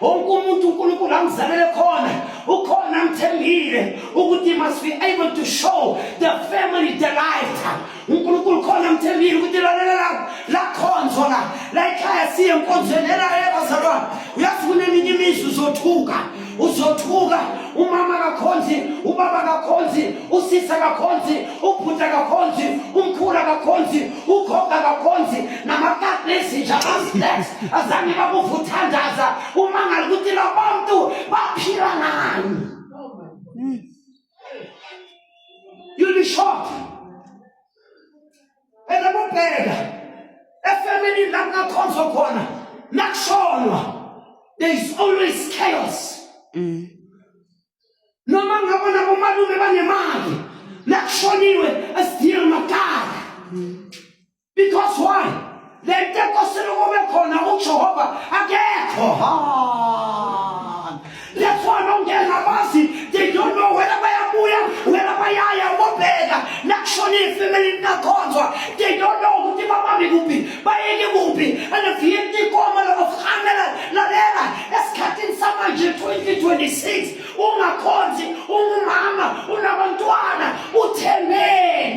wonke umuntu uNkulunkulu angizalele khona ukhona amthembile ukuthi must be able to show the family the light. uNkulunkulu khona amthembile ukuthi la khonzo la ekhaya siye enkonzweni bazalwane. Uyazi kuneminye imizwa uzothuka umama kakhonzi, ubaba kakhonzi, usisa kakhonzi, ubhuta kakhonzi, umkhula kakhonzi, ukhokha kakhonzi, namakadlesi nje abaslex azange babuvuthandaza umangala ukuthi la bantu baphila ngani. You'll be shocked. And abobheka efamily la kakhonzo khona nakushonwa there is always chaos. Noma ngabona bomalume banemali nakushoniwe asidile makala. Because why? Lento nkosini kube khona uJehova akekho. That's why nongena basi they don't know whether bayabuya whether bayaya bobheka nakushoniwe family nakhonzwa they don't know ukuthi babambe kuphi bayeke kuphi. And if you think of Hamela lalela esikhathini samanje 2026 ungakhonzi umama unabantwana uthembe